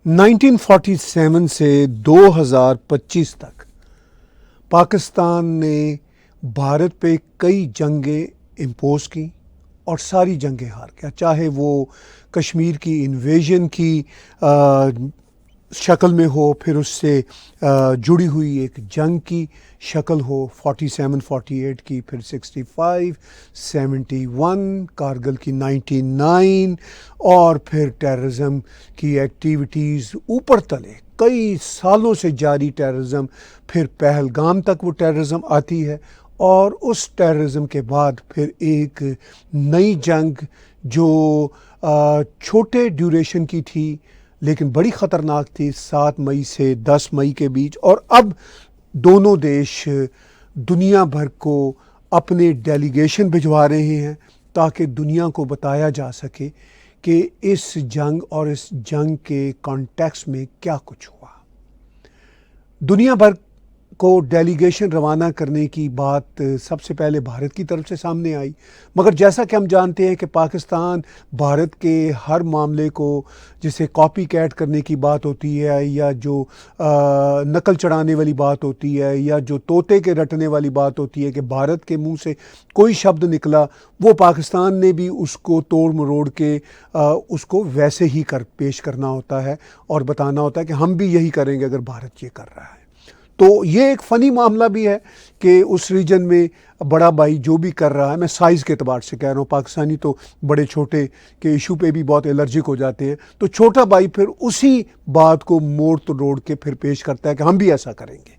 1947 से 2025 तक पाकिस्तान ने भारत पे कई जंगें इम्पोज की और सारी जंगें हार गया, चाहे वो कश्मीर की इन्वेजन की शक्ल में हो, फिर उससे जुड़ी हुई एक जंग की शक्ल हो 47-48 की, फिर 65, 71, कारगिल की 99 और फिर टेररिज्म की एक्टिविटीज़ ऊपर तले कई सालों से जारी टेररिज्म, फिर पहलगाम तक वो टेररिज्म आती है और उस टेररिज्म के बाद फिर एक नई जंग जो छोटे ड्यूरेशन की थी लेकिन बड़ी ख़तरनाक थी, 7 मई से 10 मई के बीच। और अब दोनों देश दुनिया भर को अपने डेलीगेशन भिजवा रहे हैं ताकि दुनिया को बताया जा सके कि इस जंग और इस जंग के कॉन्टेक्स्ट में क्या कुछ हुआ। दुनिया भर को डेलीगेशन रवाना करने की बात सबसे पहले भारत की तरफ से सामने आई, मगर जैसा कि हम जानते हैं कि पाकिस्तान भारत के हर मामले को, जिसे कॉपी कैट करने की बात होती है या जो नकल चढ़ाने वाली बात होती है या जो तोते के रटने वाली बात होती है कि भारत के मुंह से कोई शब्द निकला वो पाकिस्तान ने भी उसको तोड़ मरोड़ के उसको वैसे ही पेश करना होता है और बताना होता है कि हम भी यही करेंगे अगर भारत ये कर रहा है। तो ये एक फ़नी मामला भी है कि उस रीजन में बड़ा भाई जो भी कर रहा है, मैं साइज़ के अतबार से कह रहा हूँ, पाकिस्तानी तो बड़े छोटे के इशू पे भी बहुत एलर्जिक हो जाते हैं, तो छोटा भाई फिर उसी बात को मोड़ तोड़ के फिर पेश करता है कि हम भी ऐसा करेंगे।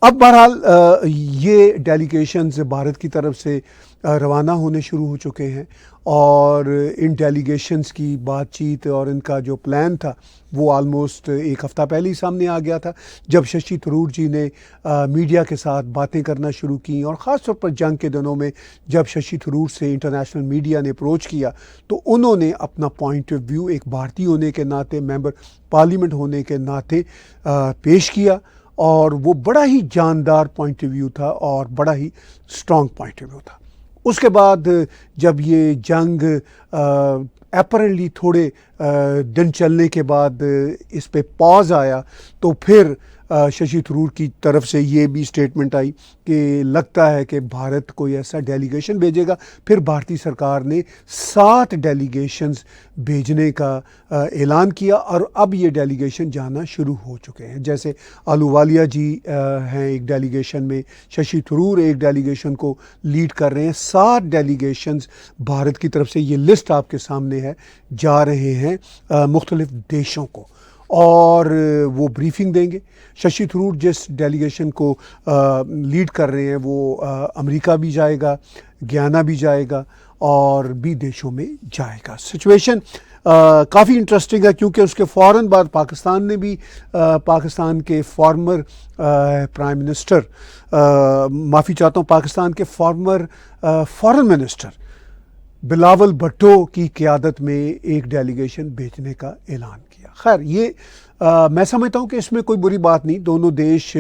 अब बहरहाल ये डेलीगेशंस भारत की तरफ से रवाना होने शुरू हो चुके हैं और इन डेलीगेशंस की बातचीत और इनका जो प्लान था वो आलमोस्ट एक हफ़्ता पहले ही सामने आ गया था, जब शशि थरूर जी ने मीडिया के साथ बातें करना शुरू की और ख़ास तौर पर जंग के दिनों में जब शशि थरूर से इंटरनेशनल मीडिया ने अप्रोच किया तो उन्होंने अपना पॉइंट ऑफ व्यू एक भारतीय होने के नाते, मेंबर पार्लियामेंट होने के नाते पेश किया और वो बड़ा ही जानदार पॉइंट ऑफ व्यू था और बड़ा ही स्ट्रॉन्ग पॉइंट ऑफ व्यू था। उसके बाद जब ये जंग अपरेंटली थोड़े दिन चलने के बाद इस पे पॉज आया तो फिर शशि थरूर की तरफ से ये भी स्टेटमेंट आई कि लगता है कि भारत कोई ऐसा डेलीगेशन भेजेगा। फिर भारतीय सरकार ने 7 डेलीगेशंस भेजने का ऐलान किया और अब ये डेलीगेशन जाना शुरू हो चुके हैं। जैसे अहलुवालिया जी हैं एक डेलीगेशन में, शशि थरूर एक डेलीगेशन को लीड कर रहे हैं। 7 डेलीगेशंस भारत की तरफ से, ये लिस्ट आपके सामने है, जा रहे हैं मुख्तलिफ देशों को और वो ब्रीफिंग देंगे। शशि थरूर जिस डेलीगेशन को लीड कर रहे हैं वो अमेरिका भी जाएगा, गयाना भी जाएगा और भी देशों में जाएगा। सिचुएशन काफ़ी इंटरेस्टिंग है क्योंकि उसके फ़ौरन बाद पाकिस्तान ने भी पाकिस्तान के फॉर्मर प्राइम मिनिस्टर, माफ़ी चाहता हूँ, पाकिस्तान के farmer foreign minister Bilawal Bhutto की क़यादत में एक डेलीगेशन भेजने का ऐलान किया। खैर ये मैं समझता हूँ कि इसमें कोई बुरी बात नहीं, दोनों देश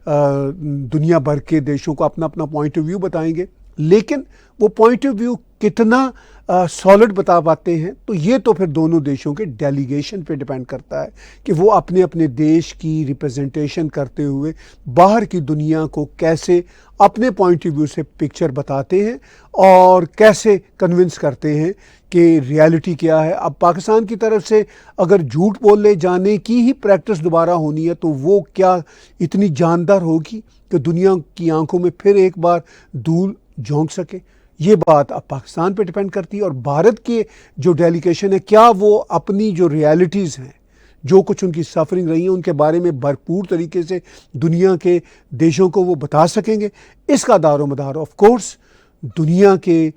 दुनिया भर के देशों को अपना अपना पॉइंट ऑफ व्यू बताएंगे, लेकिन वो पॉइंट ऑफ व्यू कितना सॉलिड बता पाते हैं तो ये तो फिर दोनों देशों के डेलीगेशन पे डिपेंड करता है कि वो अपने अपने देश की रिप्रेजेंटेशन करते हुए बाहर की दुनिया को कैसे अपने पॉइंट ऑफ व्यू से पिक्चर बताते हैं और कैसे कन्विंस करते हैं कि रियलिटी क्या है। अब पाकिस्तान की तरफ से अगर झूठ बोले जाने की ही प्रैक्टिस दोबारा होनी है तो वो क्या इतनी जानदार होगी कि दुनिया की आंखों में फिर एक बार धूल झोंक सके। ये बात अब पाकिस्तान पे डिपेंड करती है और भारत के जो डेलीगेशन है क्या वो अपनी जो रियलिटीज़ हैं, जो कुछ उनकी सफरिंग रही है, उनके बारे में भरपूर तरीके से दुनिया के देशों को वो बता सकेंगे। इसका दारो मदार ऑफ कोर्स दुनिया के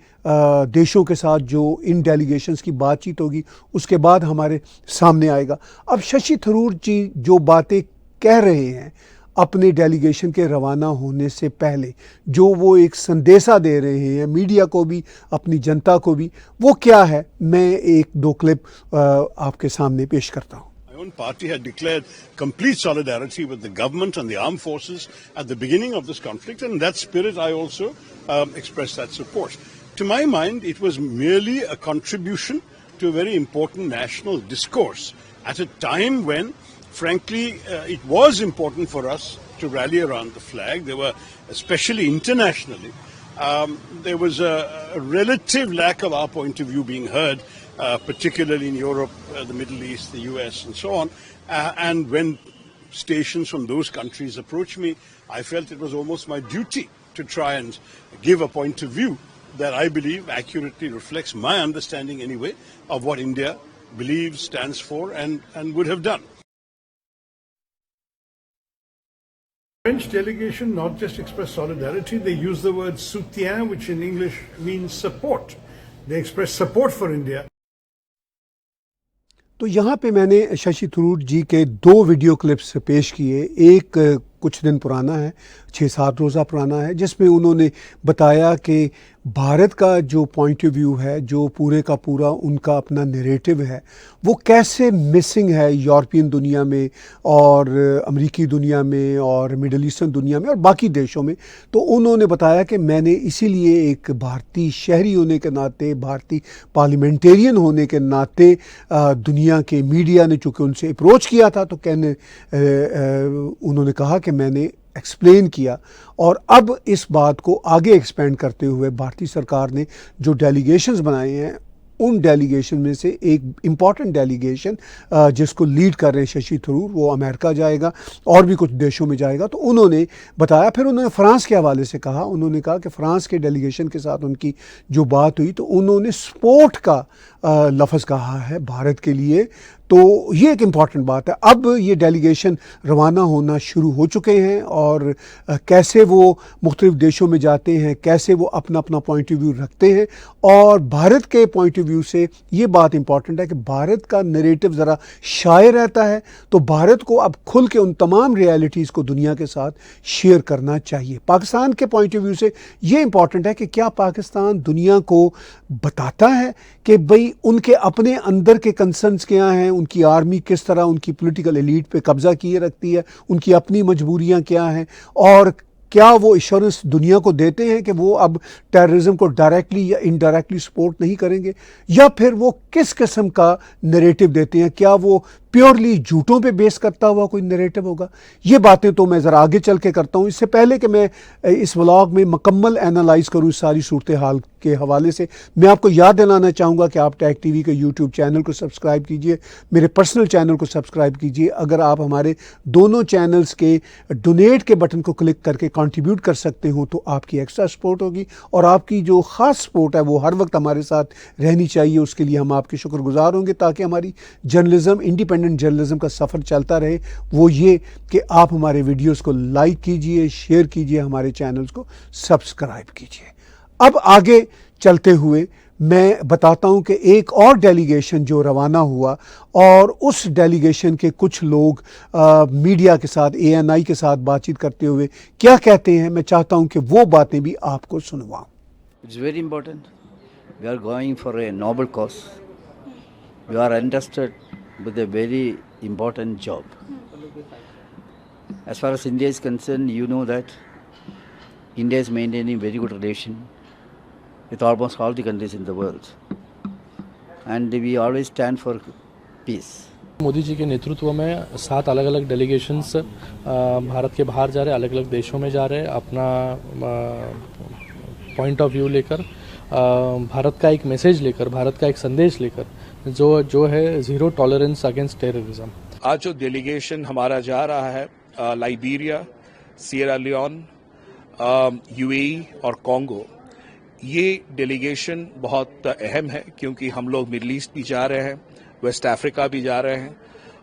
देशों के साथ जो इन डेलीगेशंस की बातचीत होगी उसके बाद हमारे सामने आएगा। अब शशि थरूर जी जो बातें कह रहे हैं अपने डेलीगेशन के रवाना होने से पहले, जो वो एक संदेशा दे रहे हैं मीडिया को भी, अपनी जनता को भी, वो क्या है, मैं 1-2 क्लिप आपके सामने पेश करता हूँ। My own party had declared complete solidarity with the government and the armed forces at the beginning of this conflict, and in that spirit I also expressed that support. To my mind, it was merely a contribution to a very important national discourse at a time when frankly, it was important for us to rally around the flag. There were, especially internationally, there was a relative lack of our point of view being heard, particularly in Europe, the Middle East, the US, and so on. And when stations from those countries approached me, I felt it was almost my duty to try and give a point of view that I believe accurately reflects my understanding anyway of what India believes, stands for, and would have done. French delegation not just expressed solidarity, they used the word soutien, which in English means support. They expressed support for India. तो यहाँ पे मैंने शशि थरूर जी के 2 video clips पेश किए। एक कुछ दिन पुराना है, 6-7 रोज़ा पुराना है, जिसमें उन्होंने बताया कि भारत का जो पॉइंट ऑफ व्यू है, जो पूरे का पूरा उनका अपना नैरेटिव है, वो कैसे मिसिंग है यूरोपियन दुनिया में और अमेरिकी दुनिया में और मिडल ईस्टर्न दुनिया में और बाकी देशों में। तो उन्होंने बताया कि मैंने इसीलिए एक भारतीय शहरी होने के नाते, भारतीय पार्लियामेंटेरियन होने के नाते दुनिया के मीडिया ने चूँकि उनसे अप्रोच किया था, तो उन्होंने कहा कि मैंने एक्सप्लेन किया। और अब इस बात को आगे एक्सपेंड करते हुए भारतीय सरकार ने जो डेलीगेशंस बनाए हैं, उन डेलीगेशन में से एक इम्पॉर्टेंट डेलीगेशन जिसको लीड कर रहे हैं शशि थरूर, वो अमेरिका जाएगा और भी कुछ देशों में जाएगा। तो उन्होंने बताया, फिर उन्होंने फ्रांस के हवाले से कहा, उन्होंने कहा कि फ्रांस के डेलीगेशन के साथ उनकी जो बात हुई तो उन्होंने सपोर्ट का लफ्ज़ कहा है भारत के लिए। तो ये एक इम्पॉर्टेंट बात है। अब ये डेलीगेशन रवाना होना शुरू हो चुके हैं और कैसे वो मुख्तलिफ देशों में जाते हैं, कैसे वो अपना अपना पॉइंट ऑफ व्यू रखते हैं। और भारत के पॉइंट ऑफ व्यू से ये बात इम्पॉर्टेंट है कि भारत का नैरेटिव ज़रा शाये रहता है, तो भारत को अब खुल के उन तमाम रियलिटीज़ को दुनिया के साथ शेयर करना चाहिए। पाकिस्तान के पॉइंट ऑफ व्यू से ये इम्पॉर्टेंट है कि क्या पाकिस्तान दुनिया को बताता है कि भाई उनके अपने अंदर के कंसर्न्स क्या हैं, उनकी आर्मी किस तरह उनकी पॉलिटिकल एलीट पे कब्ज़ा किए रखती है, उनकी अपनी मजबूरियां क्या हैं, और क्या वो एश्योरेंस दुनिया को देते हैं कि वो अब टेररिज्म को डायरेक्टली या इनडायरेक्टली सपोर्ट नहीं करेंगे, या फिर वो किस किस्म का नैरेटिव देते हैं, क्या वो प्योरली झूठों पे बेस करता हुआ कोई नैरेटिव होगा। ये बातें तो मैं ज़रा आगे चल के करता हूँ। इससे पहले कि मैं इस व्लॉग में मुकम्मल एनालाइज़ करूँ इस सारी सूरत हाल के हवाले से, मैं आपको याद दिलाना चाहूँगा कि आप टैग टीवी के यूट्यूब चैनल को सब्सक्राइब कीजिए, मेरे पर्सनल चैनल को सब्सक्राइब कीजिए। अगर आप हमारे दोनों चैनल्स के डोनेट के बटन को क्लिक करके कंट्रीब्यूट कर सकते हो तो आपकी एक्स्ट्रा सपोर्ट होगी, और आपकी जो ख़ास सपोर्ट है वो हर वक्त हमारे साथ रहनी चाहिए। उसके लिए हम आपके शुक्रगुजार होंगे, ताकि हमारी जर्नलिज्म, इंडिपेंडेंट जर्नलिज्म का सफ़र चलता रहे। वो ये कि आप हमारे वीडियोस को लाइक कीजिए, शेयर कीजिए, हमारे चैनल्स को सब्सक्राइब कीजिए। अब आगे चलते हुए मैं बताता हूं कि एक और डेलीगेशन जो रवाना हुआ, और उस डेलीगेशन के कुछ लोग मीडिया के साथ, ANI के साथ बातचीत करते हुए क्या कहते हैं, मैं चाहता हूं कि वो बातें भी आपको सुनवाऊं। It's very important. We are going for a noble cause. We are entrusted with a very important job. As far as India is concerned, you know that India is maintaining very good relation with almost all the countries in the world. And we always stand for peace. Modi ji के नेतृत्व में 7 अलग अलग delegations Bharat के बाहर जा रहे, अलग अलग देशों में जा रहे, अपना पॉइंट ऑफ व्यू लेकर, भारत का एक मैसेज लेकर, भारत का एक संदेश लेकर, जो है ज़ीरो टॉलरेंस अगेंस्ट टेररिज्म। आज जो डेलीगेशन हमारा जा रहा है लाइबेरिया, सिएरा लियोन, UAE और कॉन्गो, ये डेलीगेशन बहुत अहम है, क्योंकि हम लोग मिडल ईस्ट भी जा रहे हैं, वेस्ट अफ्रीका भी जा रहे हैं,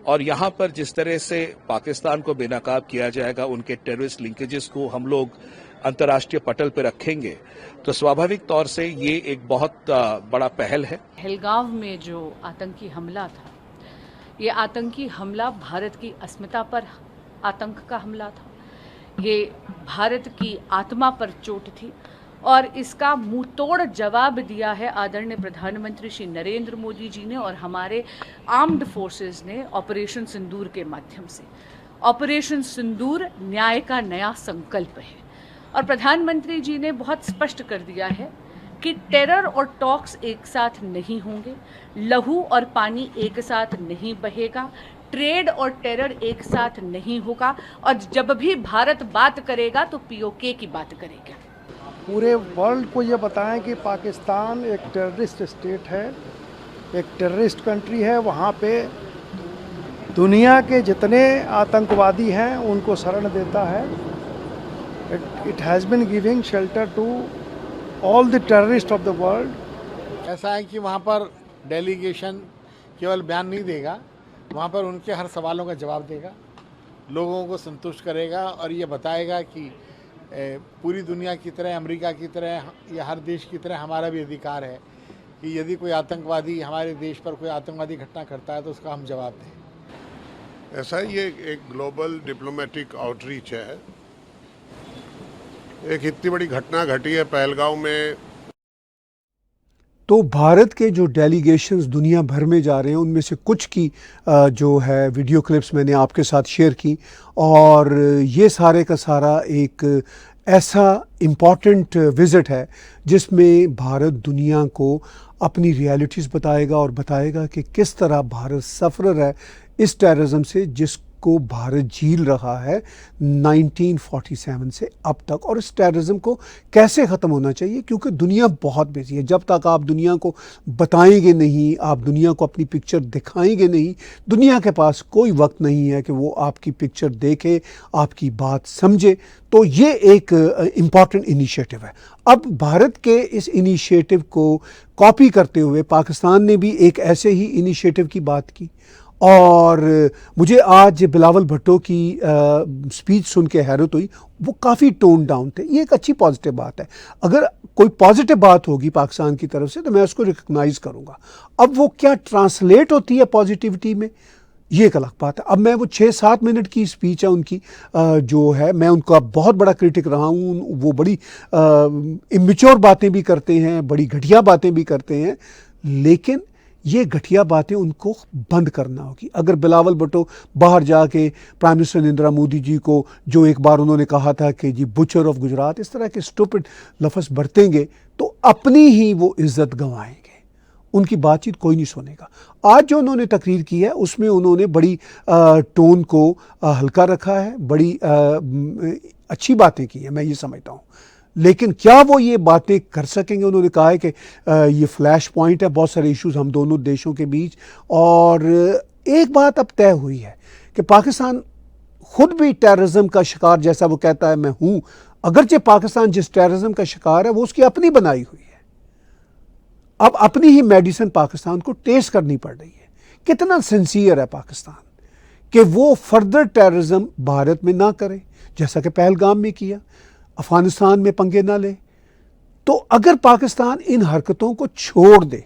और यहाँ पर जिस तरह से पाकिस्तान को बेनकाब किया जाएगा, उनके टेररिस्ट लिंकेजेस को हम लोग अंतर्राष्ट्रीय पटल पर रखेंगे, तो स्वाभाविक तौर से ये एक बहुत बड़ा पहल है। पहलगाम में जो आतंकी हमला था, ये आतंकी हमला भारत की अस्मिता पर आतंक का हमला था, ये भारत की आत्मा पर चोट थी, और इसका मुंह तोड़ जवाब दिया है आदरणीय प्रधानमंत्री श्री नरेंद्र मोदी जी ने और हमारे आर्म्ड फोर्सेस ने ऑपरेशन सिंदूर के माध्यम से। ऑपरेशन सिंदूर न्याय का नया संकल्प है, और प्रधानमंत्री जी ने बहुत स्पष्ट कर दिया है कि टेरर और टॉक्स एक साथ नहीं होंगे, लहू और पानी एक साथ नहीं बहेगा, ट्रेड और टेरर एक साथ नहीं होगा, और जब भी भारत बात करेगा तो पीओके की बात करेगा। पूरे वर्ल्ड को ये बताएं कि पाकिस्तान एक टेररिस्ट स्टेट है, एक टेररिस्ट कंट्री है। वहाँ पे दुनिया के जितने आतंकवादी हैं उनको शरण देता है। It has been giving shelter to all the terrorist of the world. ऐसा है कि वहाँ पर डेलीगेशन केवल बयान नहीं देगा, वहाँ पर उनके हर सवालों का जवाब देगा, लोगों को संतुष्ट करेगा और ये बताएगा कि पूरी दुनिया की तरह, अमेरिका की तरह या हर देश की तरह हमारा भी अधिकार है कि यदि कोई आतंकवादी हमारे देश पर कोई आतंकवादी घटना करता है तो उसका हम जवाब दें। ऐसा ही एक ग्लोबल डिप्लोमेटिक आउटरीच है। एक इतनी बड़ी घटना घटी है पहलगांव में। तो भारत के जो डेलीगेशंस दुनिया भर में जा रहे हैं उनमें से कुछ की जो है वीडियो क्लिप्स मैंने आपके साथ शेयर की, और ये सारे का सारा एक ऐसा इम्पॉर्टेंट विज़िट है जिसमें भारत दुनिया को अपनी रियलिटीज़ बताएगा और बताएगा कि किस तरह भारत सफ़र है इस टेररिज्म से जिसको भारत झील रहा है 1947 से अब तक, और इस टेररिज्म को कैसे ख़त्म होना चाहिए, क्योंकि दुनिया बहुत बिजी है। जब तक आप दुनिया को बताएंगे नहीं, आप दुनिया को अपनी पिक्चर दिखाएंगे नहीं, दुनिया के पास कोई वक्त नहीं है कि वो आपकी पिक्चर देखे, आपकी बात समझे। तो ये एक इम्पॉर्टेंट इनिशिएटिव है। अब भारत के इस इनिशिएटिव को कॉपी करते हुए पाकिस्तान ने भी एक ऐसे ही इनिशिएटिव की बात की, और मुझे आज बिलावल भुट्टो की स्पीच सुन के हैरत हुई। वो काफ़ी टोन डाउन थे। ये एक अच्छी पॉजिटिव बात है। अगर कोई पॉजिटिव बात होगी पाकिस्तान की तरफ से तो मैं उसको रिकग्नाइज़ करूँगा। अब वो क्या ट्रांसलेट होती है पॉजिटिविटी में, ये एक अलग बात है। अब मैं वो 6-7 मिनट की स्पीच है उनकी, जो है मैं उनका बहुत बड़ा क्रिटिक रहा हूँ। वो बड़ी इमेच्योर बातें भी करते हैं, बड़ी घटिया बातें भी करते हैं, लेकिन ये घटिया बातें उनको बंद करना होगी। अगर बिलावल भुट्टो बाहर जाके प्राइम मिनिस्टर नरेंद्र मोदी जी को, जो एक बार उन्होंने कहा था कि जी बुचर ऑफ गुजरात, इस तरह के स्टूपिड लफ्ज़ बरतेंगे तो अपनी ही वो इज़्ज़त गंवाएंगे, उनकी बातचीत कोई नहीं सुनेगा। आज जो उन्होंने तकरीर की है उसमें उन्होंने बड़ी टोन को हल्का रखा है, बड़ी अच्छी बातें की हैं, मैं ये समझता हूँ। लेकिन क्या वो ये बातें कर सकेंगे? उन्होंने कहा है कि ये फ्लैश पॉइंट है, बहुत सारे इश्यूज हम दोनों देशों के बीच, और एक बात अब तय हुई है कि पाकिस्तान खुद भी टेररिज्म का शिकार, जैसा वो कहता है मैं हूँ, अगरचे पाकिस्तान जिस टेररिज्म का शिकार है वो उसकी अपनी बनाई हुई है। अब अपनी ही मेडिसिन पाकिस्तान को टेस्ट करनी पड़ रही है। कितना सिंसियर है पाकिस्तान कि वो फर्दर टेररिज्म भारत में ना करे, जैसा कि पहलगाम में किया, अफगानिस्तान में पंगे ना ले। तो अगर पाकिस्तान इन हरकतों को छोड़ दे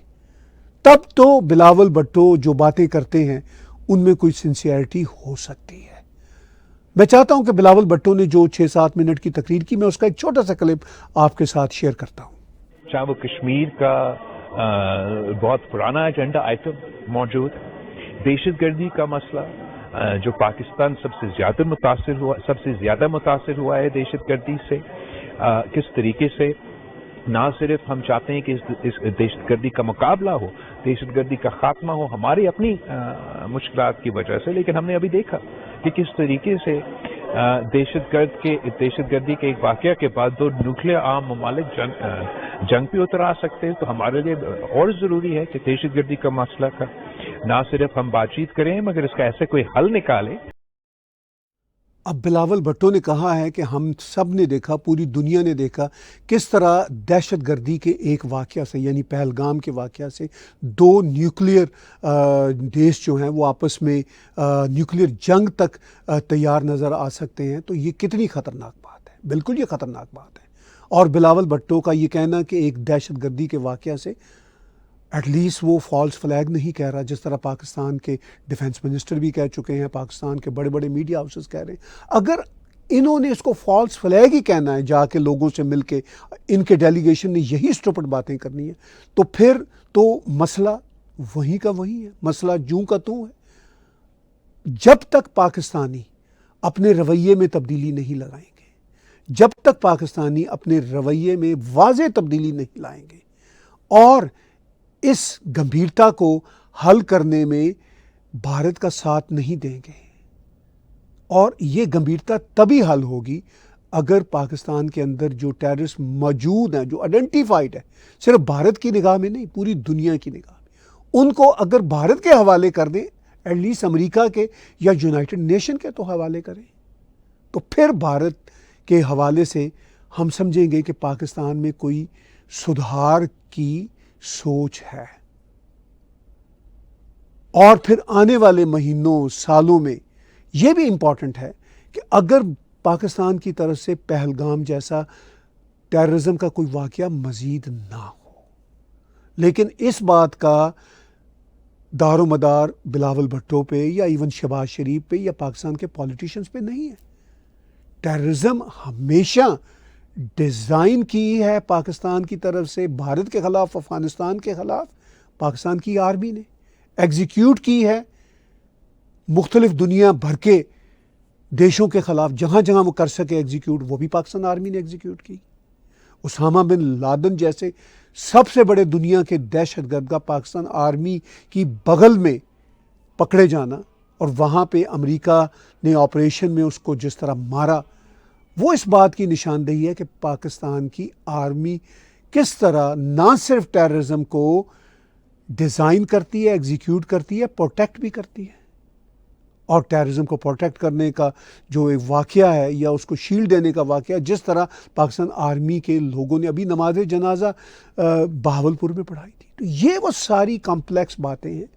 तब तो बिलावल भुट्टो जो बातें करते हैं उनमें कोई सिंसियरिटी हो सकती है। मैं चाहता हूं कि बिलावल भुट्टो ने जो 6-7 मिनट की तकरीर की, मैं उसका एक छोटा सा क्लिप आपके साथ शेयर करता हूं। चाहे वो कश्मीर का बहुत पुराना एजेंडा आइटम मौजूद, दहशतगर्दी का मसला जो पाकिस्तान सबसे ज्यादा मुतासिर हुआ है दहशतगर्दी से, किस तरीके से ना सिर्फ हम चाहते हैं कि इस दहशतगर्दी का मुकाबला हो, दहशतगर्दी का खात्मा हो हमारी अपनी मुश्किलात की वजह से, लेकिन हमने अभी देखा कि किस तरीके से दहशतगर्दी के एक वाकया के बाद 2 न्यूक्लियर आर्म ममालिक जंग पे उतर आ सकते हैं। तो हमारे लिए और जरूरी है कि दहशतगर्दी का मसला का ना सिर्फ हम बातचीत करें मगर इसका ऐसे कोई हल निकालें। अब बिलावल भुट्टो ने कहा है कि हम सब ने देखा, पूरी दुनिया ने देखा किस तरह दहशतगर्दी के एक वाक़या से, यानी पहलगाम के वाक़या से 2 न्यूक्लियर देश जो हैं वो आपस में न्यूक्लियर जंग तक तैयार नज़र आ सकते हैं। तो ये कितनी ख़तरनाक बात है, बिल्कुल ये ख़तरनाक बात है। और बिलावल भुट्टो का ये कहना कि एक दहशतगर्दी के वाक़या से एटलीस्ट वो फॉल्स फ्लैग नहीं कह रहा, जिस तरह पाकिस्तान के डिफेंस मिनिस्टर भी कह चुके हैं, पाकिस्तान के बड़े बड़े मीडिया हाउसेस कह रहे हैं। अगर इन्होंने इसको फॉल्स फ्लैग ही कहना है, जाके लोगों से मिलके इनके डेलीगेशन ने यही स्टूपिड बातें करनी है, तो फिर तो मसला वहीं का वहीं है, मसला जूं का तूं है। जब तक पाकिस्तानी अपने रवैये में तब्दीली नहीं लगाएंगे, जब तक पाकिस्तानी अपने रवैये में वाज़ेह तब्दीली नहीं लाएंगे और इस गंभीरता को हल करने में भारत का साथ नहीं देंगे। और ये गंभीरता तभी हल होगी अगर पाकिस्तान के अंदर जो टेररिस्ट मौजूद हैं, जो आइडेंटिफाइड है, सिर्फ भारत की निगाह में नहीं, पूरी दुनिया की निगाह में, उनको अगर भारत के हवाले कर दें, एटलीस्ट अमेरिका के या यूनाइटेड नेशन के तो हवाले करें, तो फिर भारत के हवाले से हम समझेंगे कि पाकिस्तान में कोई सुधार की सोच है। और फिर आने वाले महीनों, सालों में यह भी इम्पॉर्टेंट है कि अगर पाकिस्तान की तरफ से पहलगाम जैसा टेररिज्म का कोई वाकया मजीद ना हो, लेकिन इस बात का दारोमदार बिलावल भुट्टो पे या इवन शहबाज शरीफ पे या पाकिस्तान के पॉलिटिशियंस पे नहीं है। टेररिज्म हमेशा डिज़ाइन की है पाकिस्तान की तरफ से भारत के ख़िलाफ़, अफ़गानिस्तान के ख़िलाफ़ पाकिस्तान की आर्मी ने एग्जीक्यूट की है, मुख्तलिफ दुनिया भर के देशों के ख़िलाफ़ जहाँ जहाँ वो कर सके एग्जीक्यूट, वो भी पाकिस्तान आर्मी ने एग्जीक्यूट की। उसामा बिन लादेन जैसे सबसे बड़े दुनिया के दहशतगर्द का पाकिस्तान आर्मी की बगल में पकड़े जाना और वहाँ पे अमेरिका ने ऑपरेशन में उसको जिस तरह मारा, वो इस बात की निशानदेही है कि पाकिस्तान की आर्मी किस तरह ना सिर्फ टेररिज्म को डिज़ाइन करती है, एग्जीक्यूट करती है, प्रोटेक्ट भी करती है। और टेररिज्म को प्रोटेक्ट करने का जो एक वाक़या है या उसको शील्ड देने का वाक़या, जिस तरह पाकिस्तान आर्मी के लोगों ने अभी नमाज जनाजा बहावलपुर में पढ़ाई थी, तो ये वो सारी कॉम्प्लेक्स बातें हैं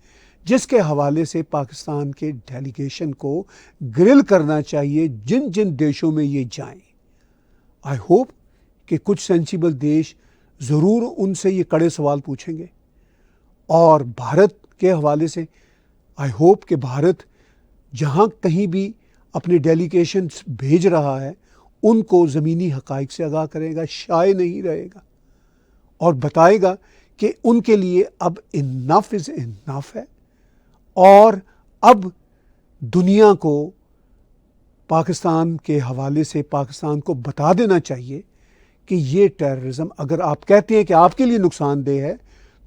जिसके हवाले से पाकिस्तान के डेलीगेशन को ग्रिल करना चाहिए जिन जिन देशों में ये जाएं। आई होप कि कुछ सेंसिबल देश ज़रूर उनसे ये कड़े सवाल पूछेंगे और भारत के हवाले से आई होप कि भारत जहाँ कहीं भी अपने डेलीगेशन भेज रहा है उनको ज़मीनी हक़ाइक़ से आगाह करेगा, शाये नहीं रहेगा और बताएगा कि उनके लिए अब इनफ इज़ इनफ है और अब दुनिया को पाकिस्तान के हवाले से पाकिस्तान को बता देना चाहिए कि ये टेररिज्म अगर आप कहते हैं कि आपके लिए नुकसानदेह है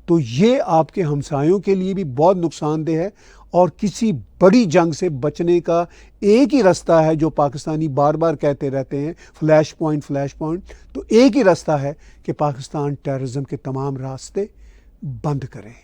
तो ये आपके हमसायों के लिए भी बहुत नुकसानदेह है और किसी बड़ी जंग से बचने का एक ही रास्ता है जो पाकिस्तानी बार बार कहते रहते हैं, फ्लैश पॉइंट, तो एक ही रास्ता है कि पाकिस्तान टेररिज्म के तमाम रास्ते बंद करे।